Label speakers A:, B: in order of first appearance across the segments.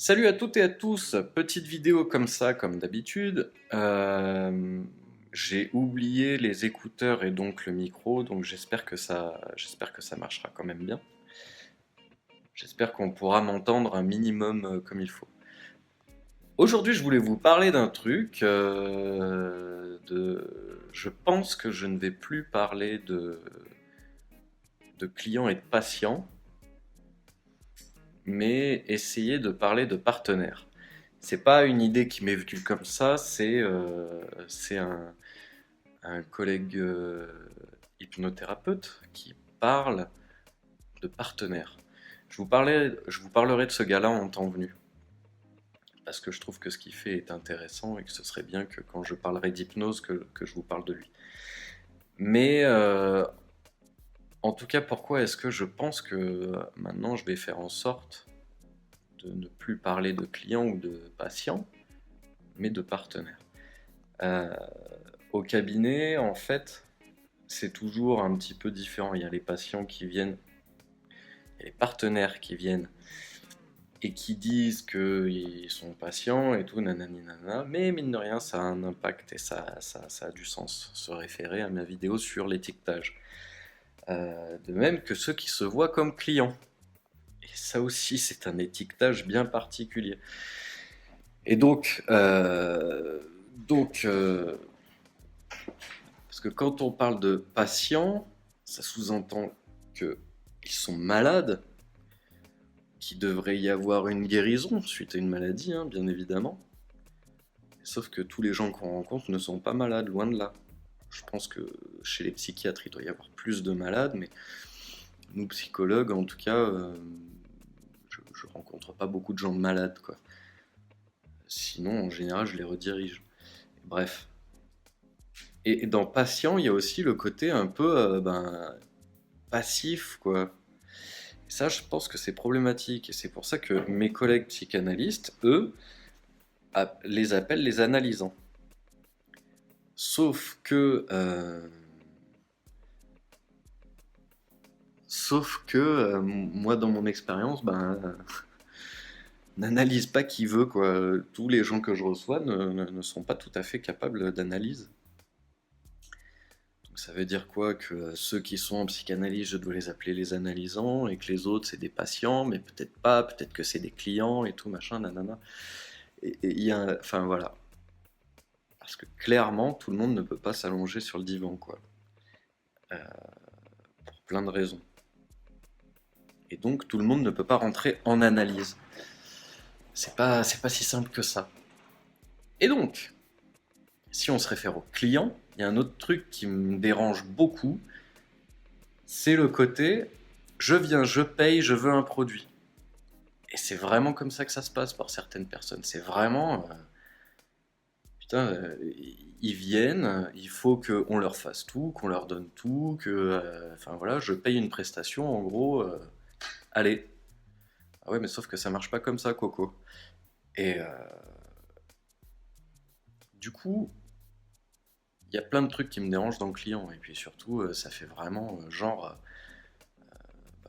A: Salut à toutes et à tous, petite vidéo comme ça, comme d'habitude. J'ai oublié les écouteurs et donc le micro, donc j'espère que ça marchera quand même bien. J'espère qu'on pourra m'entendre un minimum comme il faut. Aujourd'hui, je voulais vous parler d'un truc. Je pense que je ne vais plus parler de clients et de patients, mais essayer de parler de partenaires. C'est pas une idée qui m'est venue comme ça, c'est un collègue hypnothérapeute qui parle de partenaires. Je vous parlerai de ce gars-là en temps venu, parce que je trouve que ce qu'il fait est intéressant et que ce serait bien que quand je parlerai d'hypnose, que je vous parle de lui. Mais en tout cas, pourquoi est-ce que je pense que maintenant je vais faire en sorte de ne plus parler de clients ou de patients, mais de partenaires. Euh, Au cabinet, en fait, c'est toujours un petit peu différent. Il y a les patients qui viennent, il y a les partenaires qui viennent et qui disent qu'ils sont patients et tout, nanani nanana, mais mine de rien, ça a un impact et ça a du sens, se référer à ma vidéo sur l'étiquetage. De même que ceux qui se voient comme clients. Et ça aussi, c'est un étiquetage bien particulier. Et parce que quand on parle de patients, ça sous-entend qu'ils sont malades, qu'il devrait y avoir une guérison suite à une maladie, hein, bien évidemment. Sauf que tous les gens qu'on rencontre ne sont pas malades, loin de là. Je pense que chez les psychiatres, il doit y avoir plus de malades, mais nous, psychologues, en tout cas, je rencontre pas beaucoup de gens malades, quoi. Sinon, en général, je les redirige. Bref. Et dans patient, il y a aussi le côté un peu passif, quoi. Et ça, je pense que c'est problématique. Et c'est pour ça que mes collègues psychanalystes, eux, les appellent les analysants. Sauf que, moi, dans mon expérience, n'analyse pas qui veut, quoi. Tous les gens que je reçois ne sont pas tout à fait capables d'analyse. Donc ça veut dire quoi? Que ceux qui sont en psychanalyse, je dois les appeler les analysants, et que les autres, c'est des patients, mais peut-être pas, peut-être que c'est des clients et tout, machin, nanana. Et il y a, enfin voilà. Parce que clairement, tout le monde ne peut pas s'allonger sur le divan, quoi. Pour plein de raisons. Et donc, tout le monde ne peut pas rentrer en analyse. C'est pas si simple que ça. Et donc, si on se réfère au client, il y a un autre truc qui me dérange beaucoup, c'est le côté je viens, je paye, je veux un produit. Et c'est vraiment comme ça que ça se passe pour certaines personnes. C'est vraiment. Putain, ils viennent, il faut qu'on leur fasse tout, qu'on leur donne tout, que. Enfin voilà, je paye une prestation, en gros, allez. Ah ouais, mais sauf que ça marche pas comme ça, Coco. Et du coup, il y a plein de trucs qui me dérangent dans le client. Et puis surtout, ça fait vraiment genre,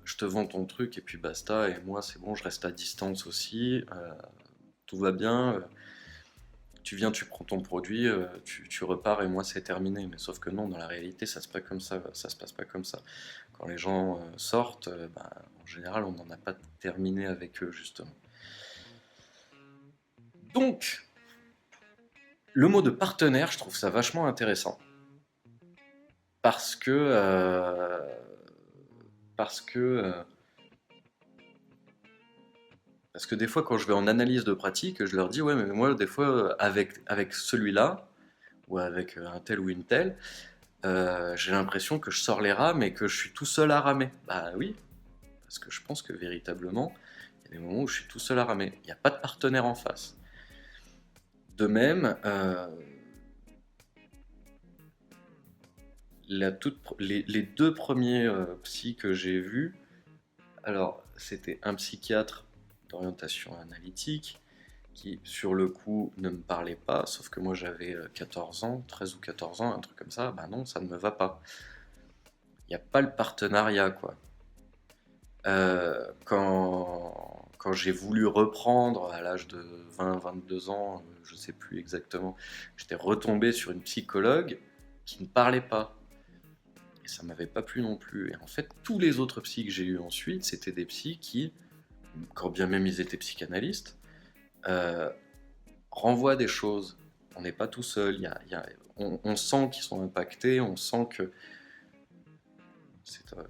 A: je te vends ton truc et puis basta. Et moi, c'est bon, je reste à distance aussi. Tout va bien. Tu viens, tu prends ton produit, tu repars et moi, c'est terminé. Mais sauf que non, dans la réalité, ça se passe pas comme ça. Ça se passe pas comme ça. Quand les gens sortent, en général, on n'en a pas terminé avec eux, justement. Donc, le mot de partenaire, je trouve ça vachement intéressant. Parce que, parce que, euh, parce que des fois, quand je vais en analyse de pratique, je leur dis, ouais, mais moi, des fois, avec celui-là, ou avec un tel ou une telle, j'ai l'impression que je sors les rames et que je suis tout seul à ramer. Bah oui, parce que je pense que véritablement, il y a des moments où je suis tout seul à ramer. Il n'y a pas de partenaire en face. De même, les deux premiers psys que j'ai vus, alors c'était un psychiatre d'orientation analytique qui, sur le coup, ne me parlait pas, sauf que moi j'avais 14 ans, 13 ou 14 ans, un truc comme ça, bah non, ça ne me va pas. Il n'y a pas le partenariat, quoi. Quand quand j'ai voulu reprendre à l'âge de 20-22 ans, je ne sais plus exactement, j'étais retombé sur une psychologue qui ne parlait pas. Et ça m'avait pas plu non plus. Et en fait, tous les autres psys que j'ai eus ensuite, c'était des psys qui, quand bien même ils étaient psychanalystes, renvoient des choses. On n'est pas tout seul. On sent qu'ils sont impactés, on sent que...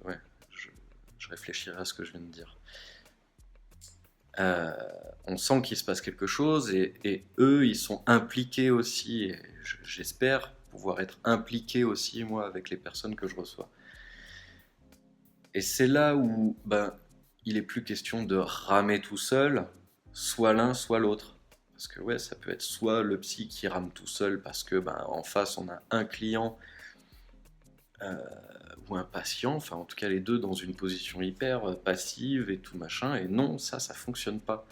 A: ouais, je réfléchirai à ce que je viens de dire. On sent qu'il se passe quelque chose et eux, ils sont impliqués aussi. Et j'espère pouvoir être impliqué aussi, moi, avec les personnes que je reçois. Et c'est là où il est plus question de ramer tout seul, soit l'un, soit l'autre. Parce que ouais, ça peut être soit le psy qui rame tout seul parce que en face on a un client ou un patient, enfin en tout cas les deux dans une position hyper passive et tout machin, et non, ça fonctionne pas.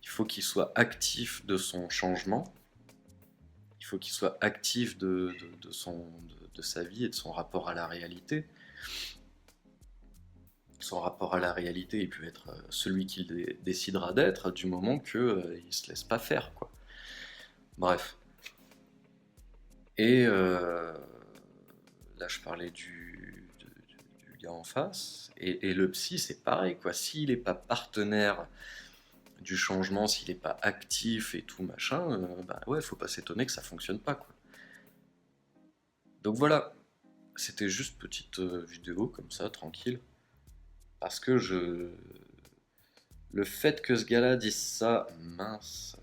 A: Il faut qu'il soit actif de son changement, il faut qu'il soit actif de sa vie et de son rapport à la réalité. Son rapport à la réalité, il peut être celui qu'il décidera d'être du moment qu'il ne se laisse pas faire, quoi. Bref. Et là, je parlais du gars en face. Et le psy, c'est pareil, quoi. S'il n'est pas partenaire du changement, s'il n'est pas actif et tout machin, ouais, faut pas s'étonner que ça fonctionne pas, quoi. Donc voilà. C'était juste petite vidéo comme ça, tranquille. Parce que le fait que ce gars-là dise ça, mince,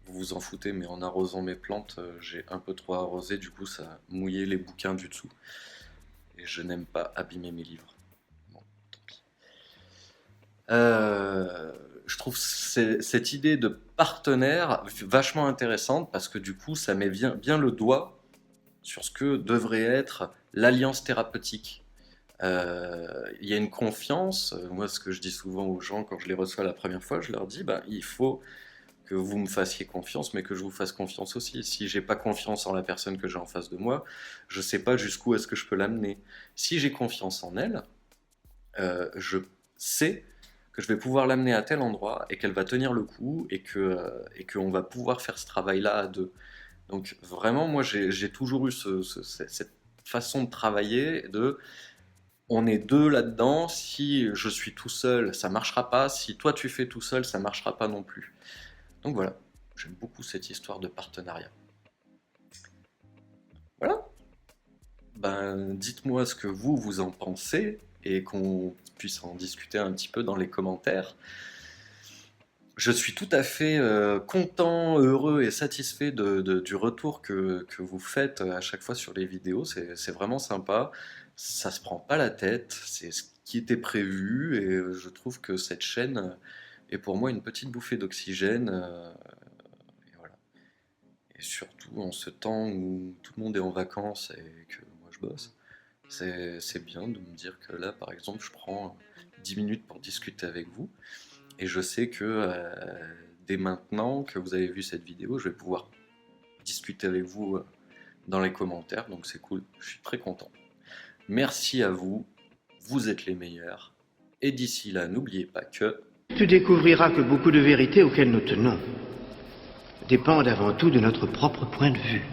A: vous vous en foutez, mais en arrosant mes plantes, j'ai un peu trop arrosé, du coup ça a mouillé les bouquins du dessous. Et je n'aime pas abîmer mes livres. Bon, tant pis. Je trouve cette idée de partenaire vachement intéressante parce que du coup ça met bien le doigt sur ce que devrait être l'alliance thérapeutique. Il y a une confiance. Moi, ce que je dis souvent aux gens quand je les reçois la première fois, je leur dis il faut que vous me fassiez confiance, mais que je vous fasse confiance aussi. Si j'ai pas confiance en la personne que j'ai en face de moi, je sais pas jusqu'où est-ce que je peux l'amener. Si j'ai confiance en elle, je sais que je vais pouvoir l'amener à tel endroit et qu'elle va tenir le coup et qu'on va pouvoir faire ce travail-là à deux. Donc vraiment, moi, j'ai toujours eu cette façon de travailler on est deux là-dedans, si je suis tout seul, ça marchera pas, si toi tu fais tout seul, ça marchera pas non plus. Donc voilà, j'aime beaucoup cette histoire de partenariat. Voilà. Dites-moi ce que vous en pensez et qu'on puisse en discuter un petit peu dans les commentaires. Je suis tout à fait content, heureux et satisfait du retour que vous faites à chaque fois sur les vidéos. C'est vraiment sympa. Ça se prend pas la tête. C'est ce qui était prévu. Et je trouve que cette chaîne est pour moi une petite bouffée d'oxygène. Et voilà. Et surtout en ce temps où tout le monde est en vacances et que moi je bosse, c'est bien de me dire que là, par exemple, je prends 10 minutes pour discuter avec vous. Et je sais que dès maintenant que vous avez vu cette vidéo, je vais pouvoir discuter avec vous dans les commentaires, donc c'est cool, je suis très content. Merci à vous, vous êtes les meilleurs, et d'ici là, n'oubliez pas que...
B: Tu découvriras que beaucoup de vérités auxquelles nous tenons dépendent avant tout de notre propre point de vue.